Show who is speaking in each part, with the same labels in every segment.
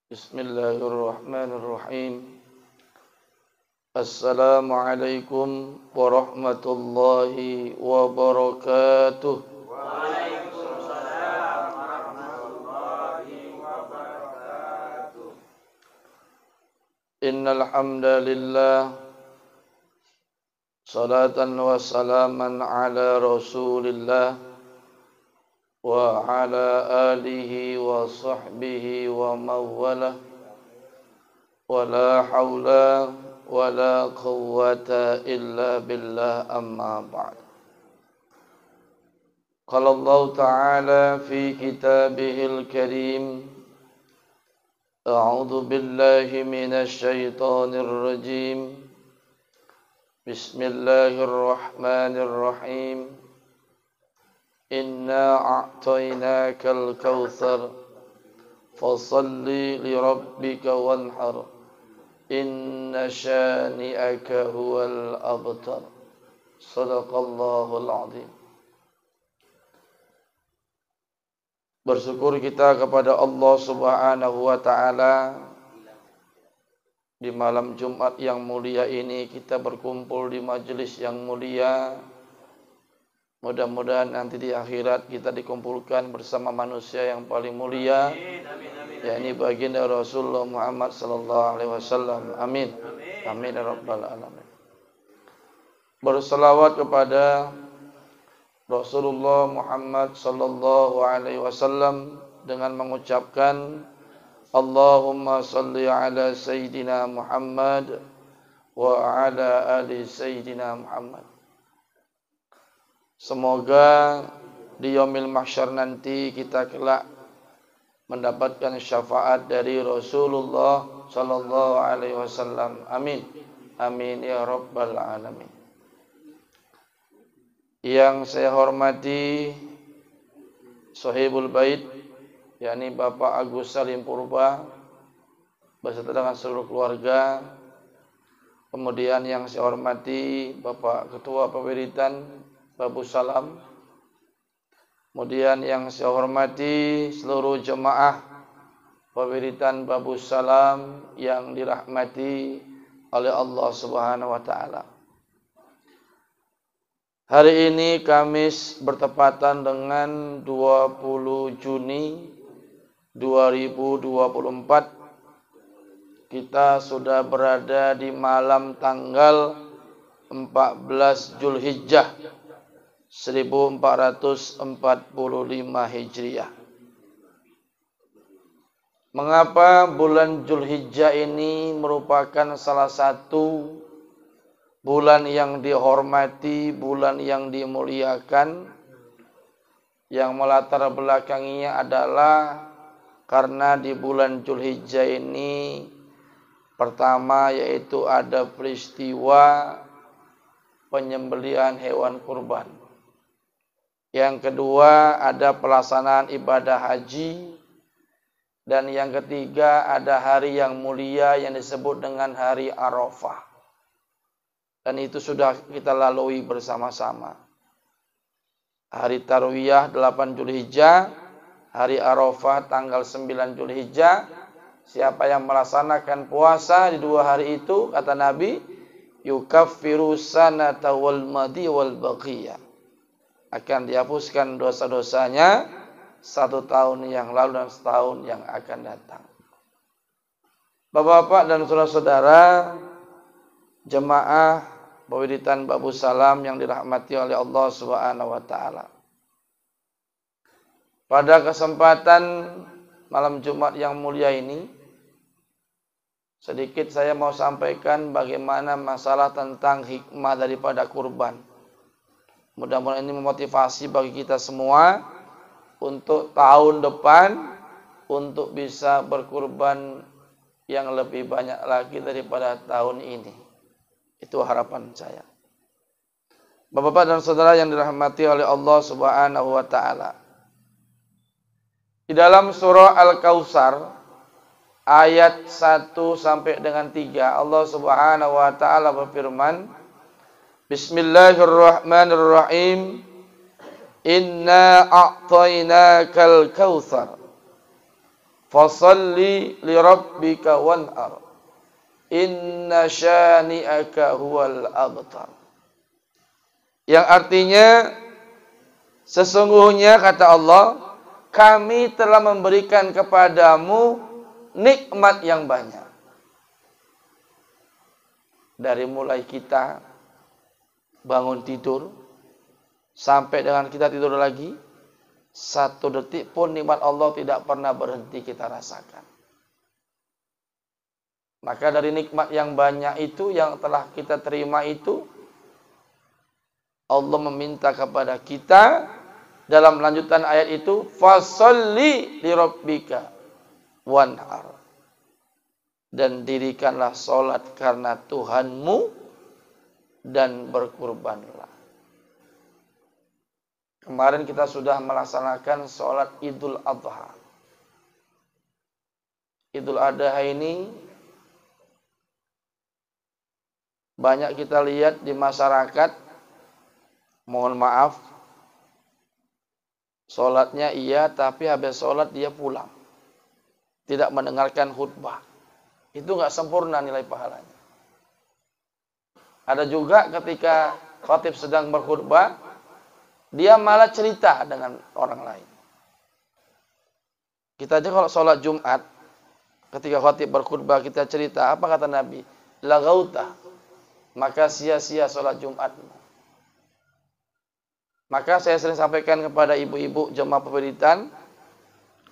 Speaker 1: Bismillahirrahmanirrahim. Assalamualaikum warahmatullahi wabarakatuh.
Speaker 2: Waalaikumsalam warahmatullahi wabarakatuh.
Speaker 1: Innal hamdalillah salatan wa salaman ala Rasulillah wa ala alihi wa sahbihi wa mawalah wa la hawla wa la quwwata illa billah amma ba'd. Qala Allah ta'ala fi kitabihil karim, a'udzu billahi minasy syaithanir rajim. Bismillahirrahmanirrahim. Inna a'tainakal kautsar fasalli li rabbika wanhar inna syani'aka huwal abtar. Shadaqallahul azim. Bersyukur kita kepada Allah Subhanahu wa taala, di malam Jumat yang mulia ini kita berkumpul di majelis yang mulia. Mudah-mudahan nanti di akhirat kita dikumpulkan bersama manusia yang paling mulia, yakni baginda Rasulullah Muhammad sallallahu alaihi wasallam. Amin. Amin ya rabbal alamin. Berselawat kepada Rasulullah Muhammad sallallahu alaihi wasallam dengan mengucapkan Allahumma salli ala sayyidina Muhammad wa ala ali sayyidina Muhammad. Semoga di yaumil mahsyar nanti kita kelak mendapatkan syafaat dari Rasulullah sallallahu alaihi wasallam. Amin. Amin ya rabbal alamin. Yang saya hormati Sohibul Bait, yakni Bapak Agus Salim Purba beserta dengan seluruh keluarga. Kemudian yang saya hormati Bapak Ketua Pemerintahan Babu Salam. Kemudian yang saya hormati seluruh jemaah Pemerintahan Babu Salam yang dirahmati oleh Allah Subhanahu wa taala. Hari ini Kamis bertepatan dengan 20 Juni 2024. Kita sudah berada di malam tanggal 14 Zulhijjah 1445 Hijriah. Mengapa bulan Zulhijjah ini merupakan salah satu bulan yang dihormati, bulan yang dimuliakan? Yang melatar belakanginya adalah karena di bulan Zulhijjah ini pertama yaitu ada peristiwa penyembelihan hewan kurban. Yang kedua ada pelaksanaan ibadah haji. Dan yang ketiga ada hari yang mulia yang disebut dengan hari Arafah. Dan itu sudah kita lalui bersama-sama. Hari Tarwiyah 8 Zulhijjah, hari Arafah tanggal 9 Zulhijjah. Siapa yang melaksanakan puasa di dua hari itu, kata Nabi, yukaffiru sanata wal madi wal baqiyah, akan dihapuskan dosa-dosanya 1 tahun yang lalu dan setahun yang akan datang. Bapak-bapak dan saudara-saudara jemaah Pemerintahan Babu Salam yang dirahmati oleh Allah Subhanahu wa taala. Pada kesempatan malam Jumat yang mulia ini, sedikit saya mau sampaikan bagaimana masalah tentang hikmah daripada kurban. Mudah-mudahan ini memotivasi bagi kita semua untuk tahun depan untuk bisa berkurban yang lebih banyak lagi daripada tahun ini. Itu harapan saya. Bapak-bapak dan saudara yang dirahmati oleh Allah Subhanahu wa taala. Di dalam surah Al-Kautsar ayat 1 sampai dengan 3 Allah Subhanahu wa taala berfirman, Bismillahirrahmanirrahim. Inna a'tainakal kautsar. Fasalli li rabbika wanhar. Inna syani'aka huwal abtar. Yang artinya, sesungguhnya kata Allah, kami telah memberikan kepadamu nikmat yang banyak. Dari mulai kita bangun tidur sampai dengan kita tidur lagi, satu detik pun nikmat Allah tidak pernah berhenti kita rasakan. Maka dari nikmat yang banyak itu, yang telah kita terima itu, Allah meminta kepada kita dalam lanjutan ayat itu, fasalli li rabbika wanhar. Dan dirikanlah solat karena Tuhanmu dan berkurbanlah. Kemarin kita sudah melaksanakan solat Idul Adha. Idul Adha ini banyak kita lihat di masyarakat, mohon maaf, solatnya iya, tapi habis solat dia pulang. Tidak mendengarkan khutbah. Itu enggak sempurna nilai pahalanya. Ada juga ketika khatib sedang berkhutbah, dia malah cerita dengan orang lain. Kita aja kalau sholat Jumat, ketika khatib berkhutbah kita cerita, apa kata Nabi? Lagauta, maka sia-sia sholat Jumatmu. Maka saya sering sampaikan kepada ibu-ibu jemaah pemberitaan,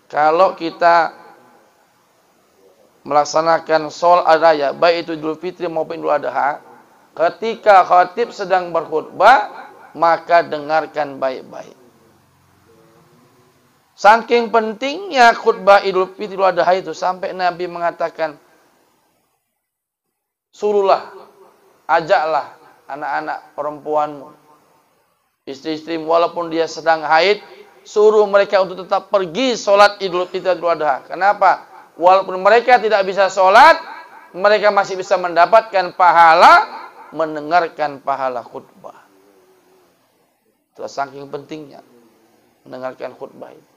Speaker 1: kalau kita melaksanakan sholat raya, baik itu Idul Fitri maupun Idul Adha, ketika khatib sedang berkhutbah, maka dengarkan baik-baik. Saking pentingnya khutbah Idul Fitri Idul Adha itu, sampai Nabi mengatakan, suruhlah, ajaklah anak-anak perempuanmu, istri-istrimu, walaupun dia sedang haid, suruh mereka untuk tetap pergi sholat Idul Fitri Idul Adha. Kenapa? Walaupun mereka tidak bisa sholat, mereka masih bisa mendapatkan pahala, mendengarkan pahala khutbah. Itu saking pentingnya mendengarkan khutbah itu.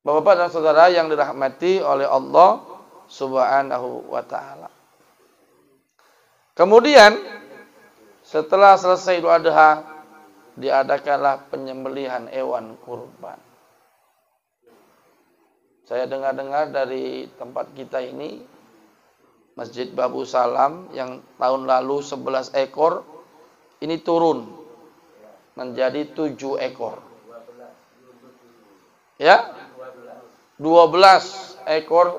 Speaker 1: Bapak-bapak dan saudara yang dirahmati oleh Allah Subhanahu wa ta'ala. Kemudian setelah selesai Idul Adha, diadakanlah penyembelihan hewan kurban. Saya dengar-dengar dari tempat kita ini, Masjid Babu Salam yang tahun lalu 11 ekor, ini turun menjadi 7 ekor. Ya? 12 ekor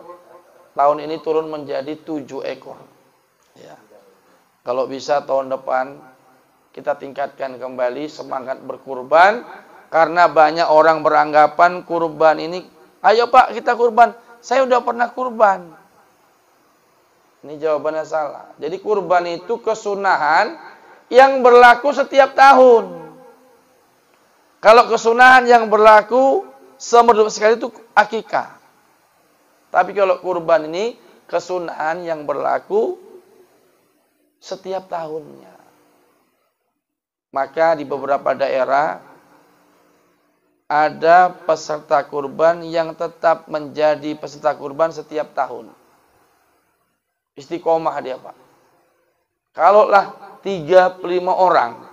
Speaker 1: tahun ini turun menjadi 7 ekor. Ya. Kalau bisa tahun depan kita tingkatkan kembali semangat berkurban, karena banyak orang beranggapan kurban ini, ayo Pak kita kurban, saya udah pernah kurban. Ini jawabannya salah. Jadi kurban itu kesunahan yang berlaku setiap tahun. Kalau kesunahan yang berlaku seumur hidup sekali itu akikah. Tapi kalau kurban ini kesunahan yang berlaku setiap tahunnya. Maka di beberapa daerah ada peserta kurban yang tetap menjadi peserta kurban setiap tahun. Istiqomah dia, Pak. Kalaulah 35 orang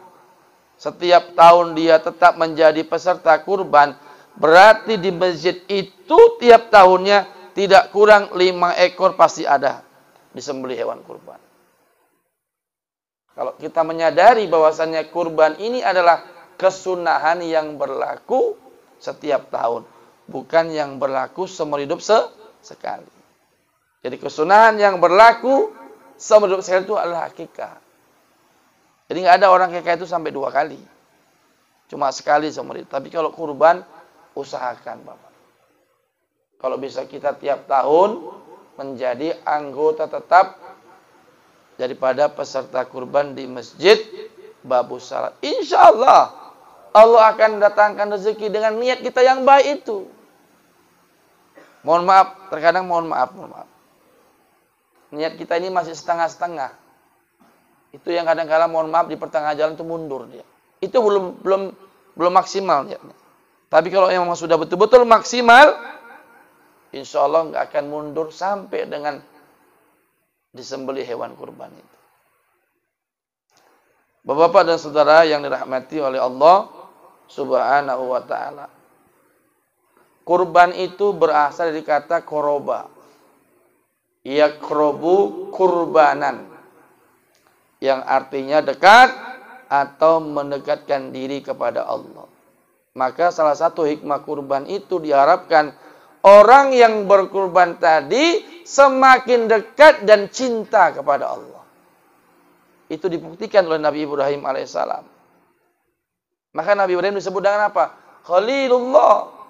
Speaker 1: setiap tahun dia tetap menjadi peserta kurban, berarti di masjid itu tiap tahunnya tidak kurang 5 ekor pasti ada disembelih hewan kurban. Kalau kita menyadari bahwasannya kurban ini adalah kesunahan yang berlaku setiap tahun, bukan yang berlaku seumur hidup sekali. Jadi kesunahan yang berlaku seumur hidup sekali itu adalah akikah. Jadi nggak ada orang akikah itu sampai 2 kali, cuma sekali seumur hidup. Tapi kalau kurban, usahakan Bapak. Kalau bisa kita tiap tahun menjadi anggota tetap daripada peserta kurban di Masjid Babu Salam. Insya Allah Allah akan datangkan rezeki dengan niat kita yang baik itu. Mohon maaf, terkadang mohon maaf. Niat kita ini masih setengah-setengah. Itu yang kadang-kadang mohon maaf di pertengahan jalan itu mundur dia. Itu belum maksimal niatnya. Tapi kalau memang sudah betul-betul maksimal, insya Allah nggak akan mundur sampai dengan disembelih hewan kurban itu. Bapak-bapak dan saudara yang dirahmati oleh Allah Subhanahu wa ta'ala. Kurban itu berasal dari kata koroba. Yakrobu kurbanan. Yang artinya dekat atau mendekatkan diri kepada Allah. Maka salah satu hikmah kurban itu diharapkan orang yang berkurban tadi semakin dekat dan cinta kepada Allah. Itu dibuktikan oleh Nabi Ibrahim alaihissalam. Maka Nabi Ibrahim disebut dengan apa? Khalilullah.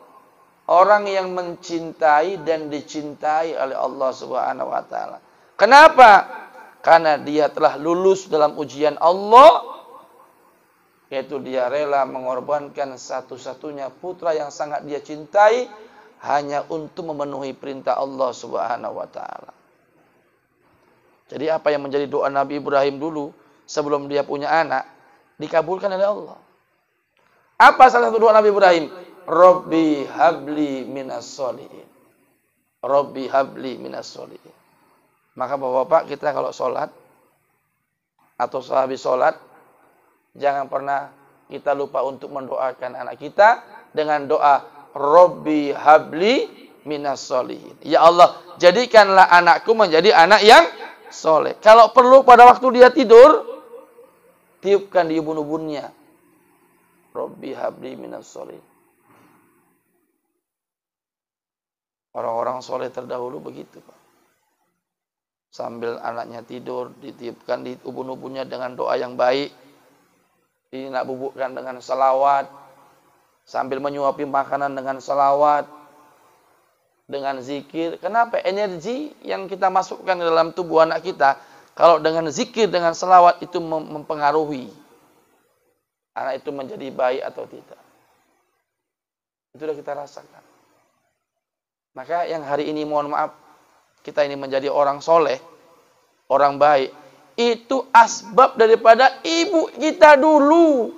Speaker 1: Orang yang mencintai dan dicintai oleh Allah Subhanahu wa ta'ala. Kenapa? Karena dia telah lulus dalam ujian Allah, yaitu dia rela mengorbankan satu-satunya putra yang sangat dia cintai hanya untuk memenuhi perintah Allah Subhanahu wa ta'ala. Jadi apa yang menjadi doa Nabi Ibrahim dulu sebelum dia punya anak dikabulkan oleh Allah. Apa salah satu doa Nabi Ibrahim? Rabbi habli minas solihin. Rabbi habli minas solihin. Maka bapak-bapak kita kalau sholat atau sehabis sholat, jangan pernah kita lupa untuk mendoakan anak kita dengan doa Rabbi habli minas solihin. Ya Allah, jadikanlah anakku menjadi anak yang soleh. Kalau perlu pada waktu dia tidur, tiupkan di ubun-ubunnya. Rabbi habli minas solihin. Orang-orang soleh terdahulu begitu, Pak. Sambil anaknya tidur, ditiupkan di ubun-ubunnya dengan doa yang baik. Nak bubukkan dengan salawat. Sambil menyuapi makanan dengan salawat. Dengan zikir. Kenapa? Energi yang kita masukkan ke dalam tubuh anak kita, kalau dengan zikir, dengan salawat itu mempengaruhi anak itu menjadi baik atau tidak. Itu sudah kita rasakan. Maka yang hari ini mohon maaf, kita ini menjadi orang soleh, orang baik, itu asbab daripada ibu kita dulu.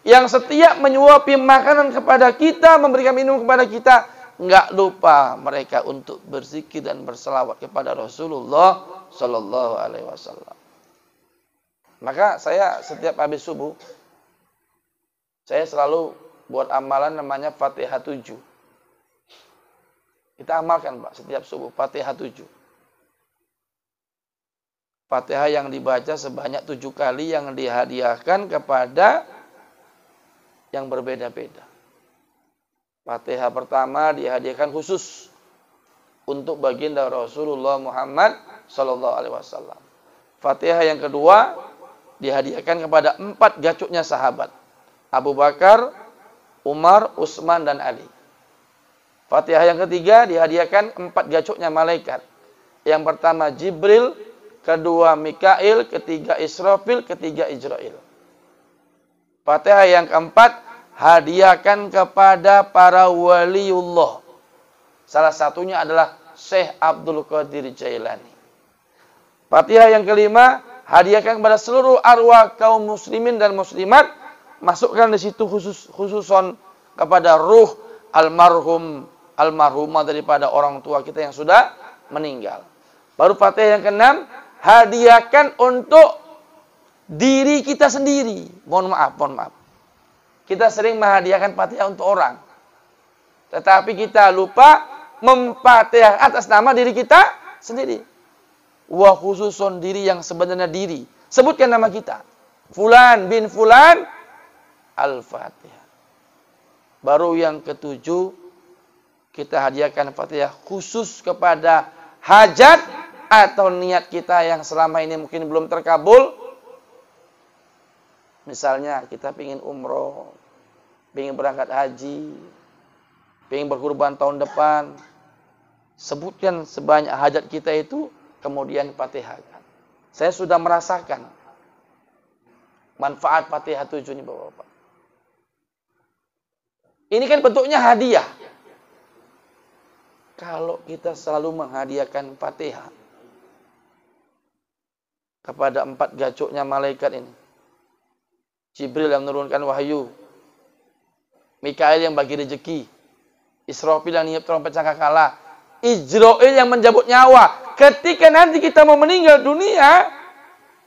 Speaker 1: Yang setiap menyuapi makanan kepada kita, memberikan minum kepada kita, nggak lupa mereka untuk berzikir dan berselawat kepada Rasulullah Sallallahu Alaihi Wasallam. Maka saya setiap habis subuh, saya selalu buat amalan namanya Fatihah 7. Kita amalkan, Pak, setiap subuh Fatihah 7. Fatihah yang dibaca sebanyak 7 kali yang dihadiahkan kepada yang berbeda-beda. Fatihah pertama dihadiahkan khusus untuk baginda Rasulullah Muhammad sallallahu alaihi wasallam. Fatihah yang kedua dihadiahkan kepada 4 gacuknya sahabat. Abu Bakar, Umar, Utsman dan Ali. Fatihah yang ketiga dihadiahkan 4 gacuknya malaikat. Yang pertama Jibril, kedua Mikail, ketiga Israfil, ketiga Ijrail. Fatihah yang keempat hadiahkan kepada para waliullah. Salah satunya adalah Syekh Abdul Qadir Jailani. Fatihah yang kelima hadiahkan kepada seluruh arwah kaum muslimin dan muslimat. Masukkan di situ khususon kepada ruh almarhumah daripada orang tua kita yang sudah meninggal. Baru Fatihah yang keenam hadiahkan untuk diri kita sendiri. Mohon maaf. Kita sering menghadiahkan Fatihah untuk orang. Tetapi kita lupa memfatihah atas nama diri kita sendiri. Wa khususon diri yang sebenarnya diri. Sebutkan nama kita. Fulan bin Fulan Al-Fatihah. Baru yang ketujuh kita hadiahkan Fatihah khusus kepada hajat atau niat kita yang selama ini mungkin belum terkabul. Misalnya kita ingin umroh, ingin berangkat haji, ingin berkurban tahun depan. Sebutkan sebanyak hajat kita itu, kemudian Fatihahkan. Saya sudah merasakan manfaat Fatihah 7 ini, Bapak-bapak. Ini kan bentuknya hadiah. Kalau kita selalu menghadiahkan Fatihah kepada 4 gacuknya malaikat ini, Jibril yang menurunkan wahyu, Mikail yang bagi rezeki, Israfil yang niup trompet sangkakala. Ijrail yang mencabut nyawa. Ketika nanti kita mau meninggal dunia,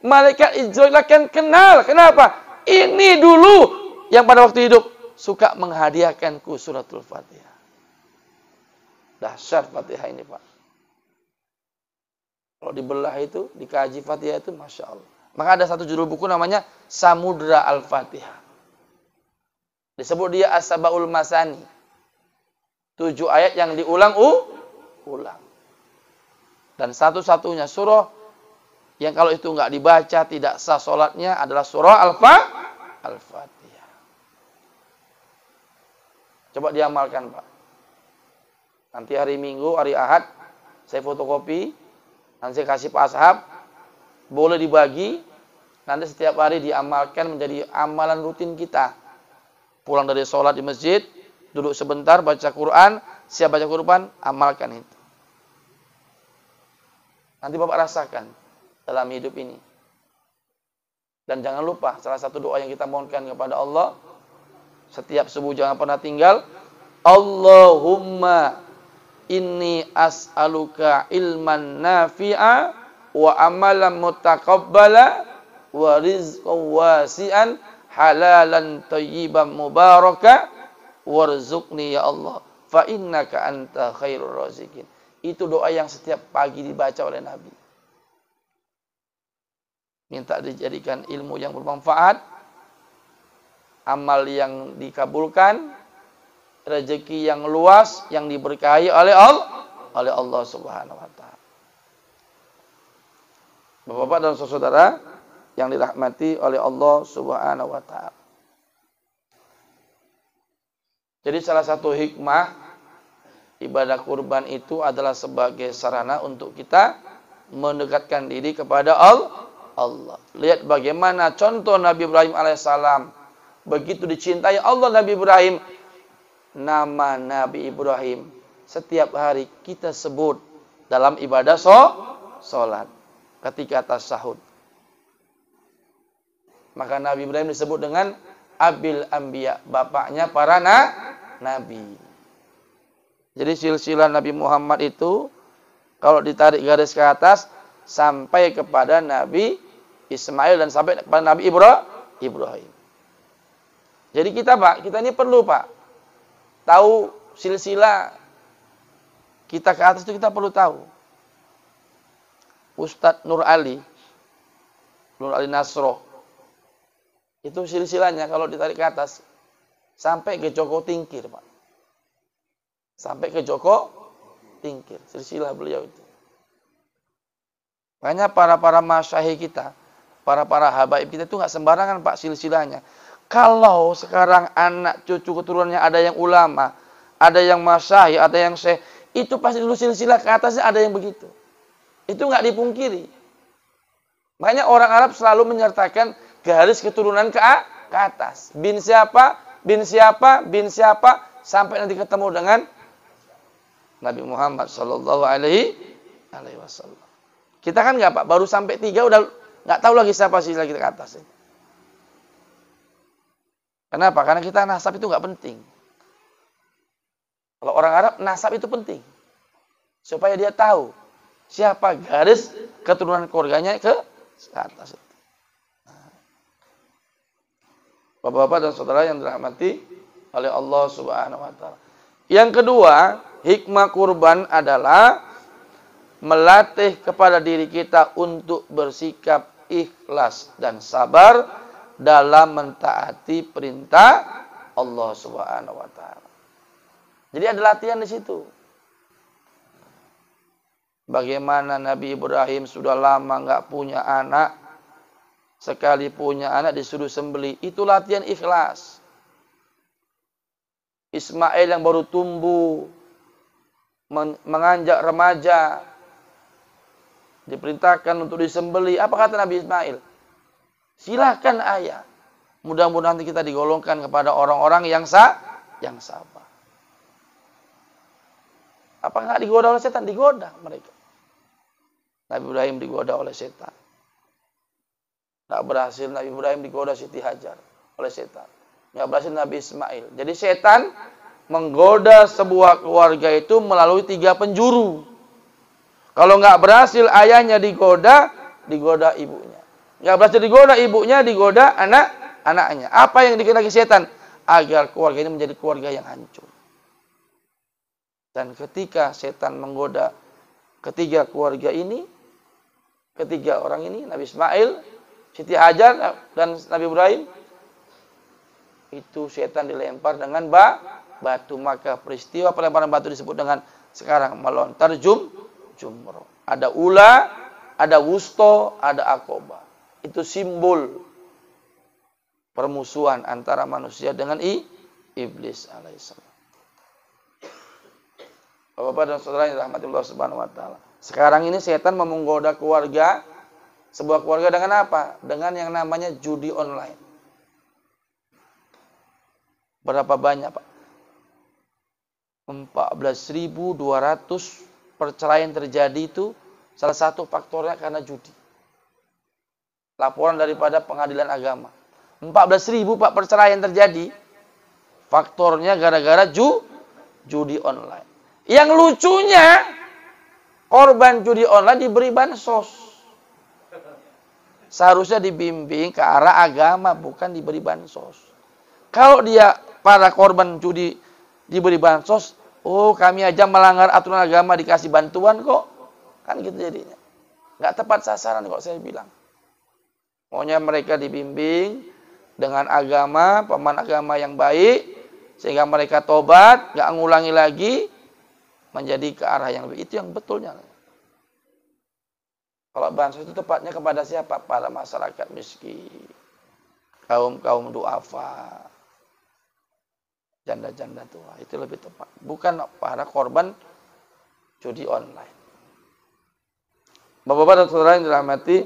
Speaker 1: malaikat Ijrail akan kenal. Kenapa? Ini dulu yang pada waktu hidup suka menghadiahkanku suratul Fatihah. Dahsyat Fatihah ini, Pak. Kalau dibelah itu, dikaji Fatihah itu, Masya Allah. Maka ada satu judul buku namanya Samudra Al-Fatihah. Disebut dia As-Sabaul Masani. 7 ayat yang diulang. Dan satu-satunya surah yang kalau itu enggak dibaca tidak sah sholatnya adalah surah Al-Fatihah. Coba diamalkan, Pak. Nanti hari Minggu, hari Ahad, saya fotokopi, nanti saya kasih Pak Ashab, boleh dibagi, nanti setiap hari diamalkan menjadi amalan rutin kita. Pulang dari sholat di masjid, duduk sebentar, baca Quran, siap baca Quran, amalkan itu. Nanti Bapak rasakan dalam hidup ini. Dan jangan lupa, salah satu doa yang kita mohonkan kepada Allah, setiap subuh jangan pernah tinggal, Allahumma inni as'aluka ilman nafi'a wa amalan mutaqabbala wa rizqan wasi'an halalan thayyiban mubaraka warzuqni ya Allah fa innaka anta khairur raziqin. Itu doa yang setiap pagi dibaca oleh Nabi. Minta dijadikan ilmu yang bermanfaat, amal yang dikabulkan, rezeki yang luas yang diberkahi oleh Allah Subhanahu wa taala. Bapak-bapak dan saudara yang dirahmati oleh Allah Subhanahu wa taala. Jadi salah satu hikmah ibadah kurban itu adalah sebagai sarana untuk kita mendekatkan diri kepada Allah. Lihat bagaimana contoh Nabi Ibrahim alaihissalam. Begitu dicintai Allah Nabi Ibrahim. Nama Nabi Ibrahim setiap hari kita sebut dalam ibadah sholat ketika tasyahud. Maka Nabi Ibrahim disebut dengan Abil Anbiya, bapaknya para nabi. Jadi silsilah Nabi Muhammad itu kalau ditarik garis ke atas sampai kepada Nabi Ismail dan sampai kepada Nabi Ibrahim. Jadi kita ini perlu Pak tahu silsilah kita ke atas itu, kita perlu tahu. Ustadz Nur Ali Nasroh itu silsilahnya kalau ditarik ke atas sampai ke Joko Tingkir, Pak. Sampai ke Joko Tingkir, silsilah beliau itu. Makanya para masyayikh kita, para habaib kita itu nggak sembarangan Pak silsilahnya. Kalau sekarang anak cucu keturunannya ada yang ulama, ada yang masyayikh, ada yang syekh, itu pasti dulu silsilah ke atasnya ada yang begitu. Itu nggak dipungkiri. Makanya orang Arab selalu menyertakan garis keturunan ke atas. Bin siapa, sampai nanti ketemu dengan Nabi Muhammad Sallallahu Alaihi Wasallam. Kita kan nggak Pak, baru sampai 3 udah nggak tahu lagi siapa silsilah kita ke atas. Kenapa? Karena kita nasab itu nggak penting. Kalau orang Arab nasab itu penting, supaya dia tahu siapa garis keturunan keluarganya ke atas. Bapak-bapak dan saudara yang dirahmati oleh Allah Subhanahu wa taala. Yang kedua, hikmah kurban adalah melatih kepada diri kita untuk bersikap ikhlas dan sabar dalam mentaati perintah Allah Subhanahu wa taala. Jadi ada latihan di situ. Bagaimana Nabi Ibrahim sudah lama nggak punya anak, sekali punya anak disuruh sembelih, itu latihan ikhlas. Ismail yang baru tumbuh, menganjak remaja, diperintahkan untuk disembelih. Apa kata Nabi Ismail? Silahkan ayah. Mudah-mudahan nanti kita digolongkan kepada orang-orang yang sabar. Apa nggak digoda oleh setan? Digoda mereka. Nabi Ibrahim digoda oleh setan. Nggak berhasil Nabi Ibrahim digoda Siti Hajar oleh setan. Nggak berhasil Nabi Ismail. Jadi setan menggoda sebuah keluarga itu melalui 3 penjuru. Kalau nggak berhasil ayahnya digoda ibunya. Nggak berhasil digoda ibunya, digoda anaknya. Apa yang dikehendaki setan? Agar keluarga ini menjadi keluarga yang hancur. Dan ketika setan menggoda ketiga keluarga ini, ketiga orang ini, Nabi Ismail, Siti Hajar, dan Nabi Ibrahim, itu setan dilempar dengan batu. Maka peristiwa pelemparan batu disebut dengan sekarang melontar jumroh. Ada ula, ada wusto, ada akobah. Itu simbol permusuhan antara manusia dengan iblis alaihissalam. Bapak dan saudara yang dirahmati Allah Subhanahu wa taala. Sekarang ini setan menggoda keluarga, sebuah keluarga dengan apa? Dengan yang namanya judi online. Berapa banyak, Pak? 14.200 perceraian terjadi itu salah satu faktornya karena judi. Laporan daripada pengadilan agama. 14.000 Pak perceraian terjadi. Faktornya gara-gara judi online. Yang lucunya, korban judi online diberi bansos. Seharusnya dibimbing ke arah agama, bukan diberi bansos. Kalau dia para korban judi diberi bansos, oh kami aja melanggar aturan agama dikasih bantuan kok. Kan gitu jadinya. Nggak tepat sasaran kok saya bilang. Maunya mereka dibimbing dengan agama, pemahaman agama yang baik, sehingga mereka tobat, nggak ngulangi lagi, menjadi ke arah yang lebih. Itu yang betulnya. Kalau bansos itu tepatnya kepada siapa? Pada masyarakat miskin, kaum duafa, janda-janda tua, itu lebih tepat. Bukan para korban judi online. Bapak-bapak dan saudara yang dirahmati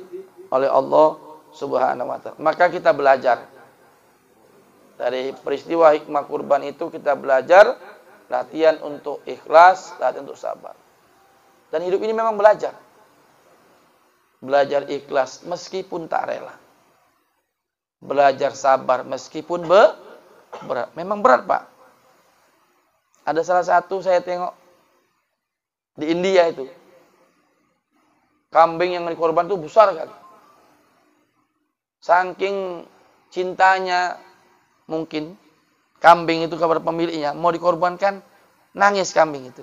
Speaker 1: oleh Allah Subhanahu wa taala. Maka kita belajar dari peristiwa hikmah kurban itu, kita belajar latihan untuk ikhlas, latihan untuk sabar. Dan hidup ini memang belajar. Belajar ikhlas meskipun tak rela. Belajar sabar meskipun berat. Memang berat, Pak. Ada salah satu saya tengok di India itu. Kambing yang dikorban itu besar kali. Saking cintanya mungkin kambing itu kepada pemiliknya, mau dikorbankan, nangis kambing itu.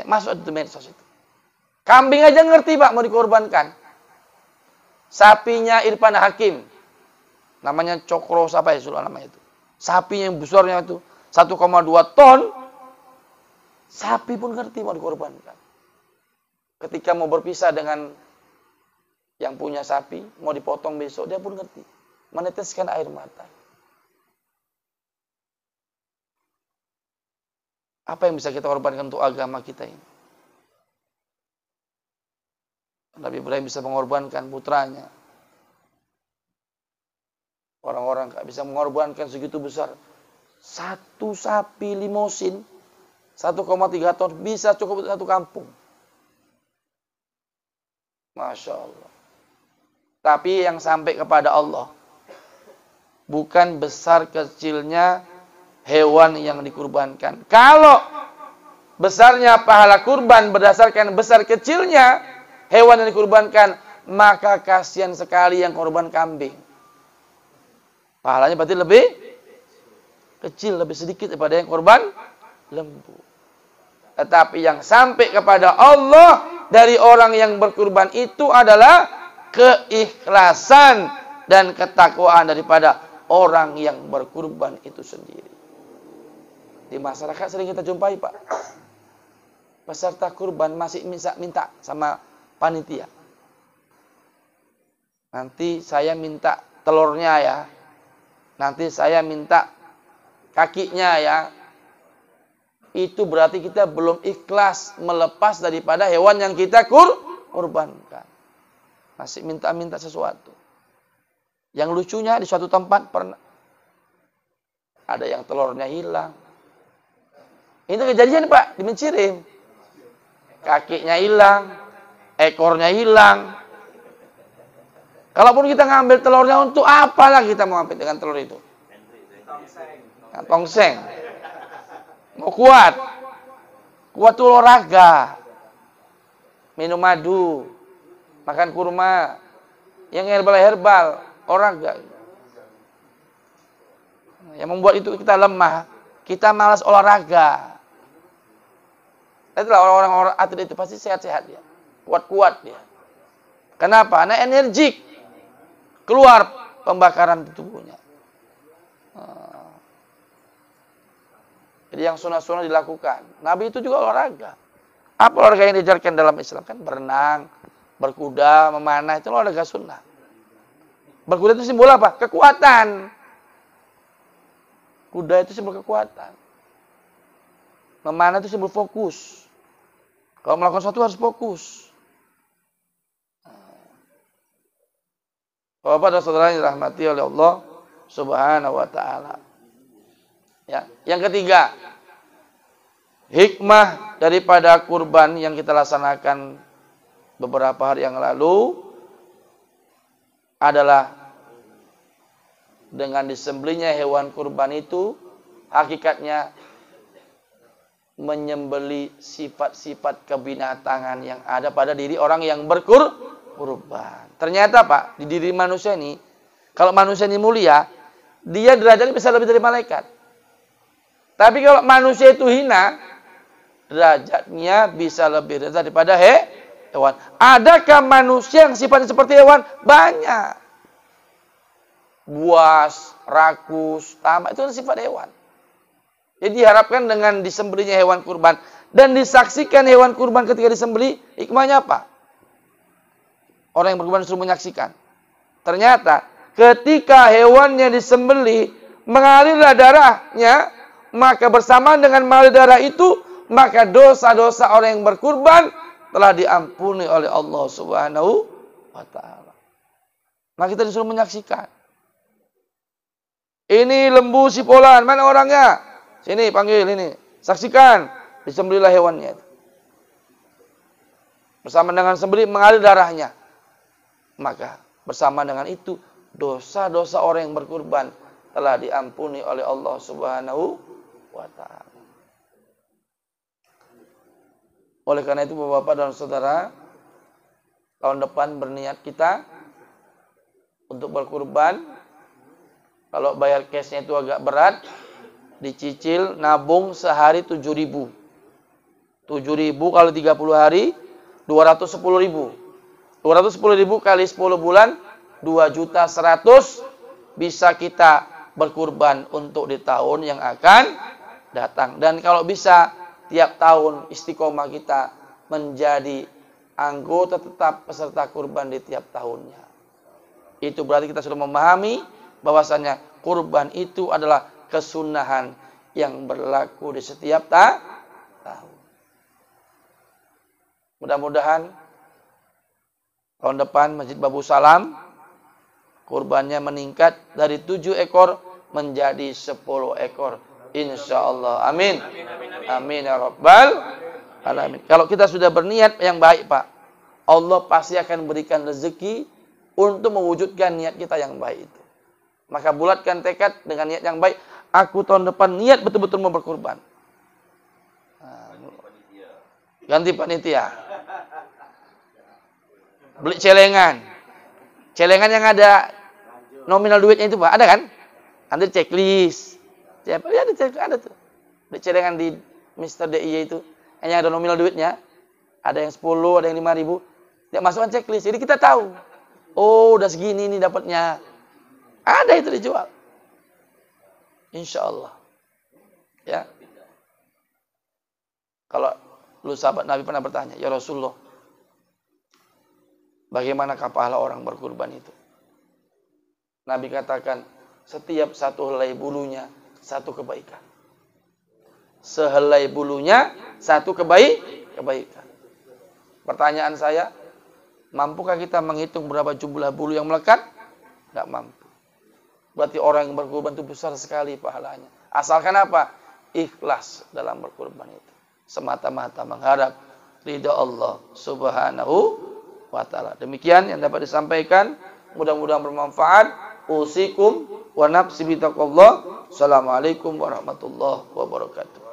Speaker 1: Masuk itu medsos itu. Kambing aja ngerti, Pak, mau dikorbankan. Sapinya Irfan Hakim, namanya Cokro siapa ya sudah namanya itu. Sapi yang besarnya itu 1,2 ton. Sapi pun ngerti mau dikorbankan. Ketika mau berpisah dengan yang punya sapi, mau dipotong besok, dia pun ngerti. Meneteskan air mata. Apa yang bisa kita korbankan untuk agama kita ini? Nabi Ibrahim bisa mengorbankan putranya. Orang-orang gak bisa mengorbankan segitu besar. Satu sapi limosin 1,3 ton bisa cukup untuk satu kampung. Masya Allah. Tapi yang sampai kepada Allah bukan besar kecilnya hewan yang dikurbankan. Kalau besarnya pahala kurban berdasarkan besar kecilnya hewan yang dikurbankan, maka kasihan sekali yang korban kambing. Pahalanya berarti lebih kecil, lebih sedikit daripada yang korban lembu. Tetapi yang sampai kepada Allah dari orang yang berkurban itu adalah keikhlasan dan ketakwaan daripada orang yang berkurban itu sendiri. Di masyarakat sering kita jumpai, Pak. Peserta kurban masih minta sama panitia. Nanti saya minta telurnya ya. Nanti saya minta kakinya ya. Itu berarti kita belum ikhlas melepas daripada hewan yang kita kurbankan. Masih minta-minta sesuatu. Yang lucunya di suatu tempat pernah ada yang telurnya hilang. Itu kejadian, Pak, di Mencirim. Kakinya hilang, ekornya hilang. Kalaupun kita ngambil telurnya untuk apa lagi kita mau ambil dengan telur itu? Nah, tongseng. Mau kuat. Kuat tuh olahraga. Minum madu. Makan kurma. Yang herbal, olahraga. Yang membuat itu kita lemah. Kita malas olahraga. Itulah orang-orang atlet itu pasti sehat-sehat dia. Kuat-kuat dia. Kenapa? Karena energik. Keluar pembakaran di tubuhnya. Jadi yang sunnah-sunnah dilakukan. Nabi itu juga olahraga. Apa olahraga yang diajarkan dalam Islam? Kan berenang, berkuda, memanah. Itu olahraga sunnah. Berkuda itu simbol apa? Kekuatan. Kuda itu simbol kekuatan. Memanah itu simbol fokus. Kalau melakukan sesuatu harus fokus. Bapak dan saudara yang dirahmati oleh Allah Subhanahu wa taala. Ya, yang ketiga, hikmah daripada kurban yang kita laksanakan beberapa hari yang lalu adalah dengan disembelihnya hewan kurban itu hakikatnya menyembeli sifat-sifat kebinatangan yang ada pada diri orang yang berkurban. Ternyata Pak, di diri manusia ini, kalau manusia ini mulia, dia derajatnya bisa lebih dari malaikat. Tapi kalau manusia itu hina, derajatnya bisa lebih rendah daripada hewan. Adakah manusia yang sifatnya seperti hewan? Banyak. Buas, rakus, tamak, itu sifat hewan. Jadi diharapkan dengan disembelihnya hewan kurban dan disaksikan hewan kurban ketika disembelih, hikmahnya apa? Orang yang berkurban suruh menyaksikan. Ternyata ketika hewannya disembelih, mengalirlah darahnya, maka bersamaan dengan mengalir darah itu, maka dosa-dosa orang yang berkurban telah diampuni oleh Allah Subhanahu wa taala. Maka kita disuruh menyaksikan. Ini lembu sipolan, mana orangnya? Sini panggil ini. Saksikan, disembelihlah hewannya. Bersama dengan sembelih mengalir darahnya. Maka bersama dengan itu dosa-dosa orang yang berkurban telah diampuni oleh Allah Subhanahu wa taala. Oleh karena itu Bapak dan Saudara, tahun depan berniat kita untuk berkurban. Kalau bayar cashnya itu agak berat, dicicil nabung sehari 7.000. 7.000 kalau 30 hari 210.000. 210.000 kali 10 bulan 2.100.000 bisa kita berkurban untuk di tahun yang akan datang. Dan kalau bisa tiap tahun istiqomah kita menjadi anggota tetap peserta kurban di tiap tahunnya. Itu berarti kita sudah memahami bahwasanya kurban itu adalah kesunahan yang berlaku di setiap tahun. Mudah-mudahan tahun depan Masjid Babu Salam kurbannya meningkat dari 7 ekor menjadi 10 ekor. Insyaallah. Amin. Amin ya rabbal alamin. Kalau kita sudah berniat yang baik Pak, Allah pasti akan berikan rezeki untuk mewujudkan niat kita yang baik itu. Maka bulatkan tekad dengan niat yang baik. Aku tahun depan niat betul-betul mau berkurban. Ganti panitia. Beli celengan. Celengan yang ada nominal duitnya itu Pak, ada kan? Nanti checklist. Siapa? Ya ada tuh. Beli celengan di Mr. DIY itu. Yang ada nominal duitnya. Ada yang 10, ada yang 5.000. Dia masukkan checklist. Jadi kita tahu. Oh, udah segini nih dapatnya. Ada itu dijual. Insya Allah. Ya. Kalau lu sahabat Nabi pernah bertanya, ya Rasulullah, bagaimanakah pahala orang berkurban itu? Nabi katakan, setiap satu helai bulunya, satu kebaikan. Sehelai bulunya, satu kebaikan. Pertanyaan saya, mampukah kita menghitung berapa jumlah bulu yang melekat? Tidak mampu. Berarti orang yang berkurban itu besar sekali pahalanya. Asalkan apa? Ikhlas dalam berkurban itu. Semata-mata mengharap ridha Allah Subhanahu wa ta'ala. Demikian yang dapat disampaikan. Mudah-mudahan bermanfaat. usikum wa nafsi bitaqallah. Assalamualaikum warahmatullahi wabarakatuh.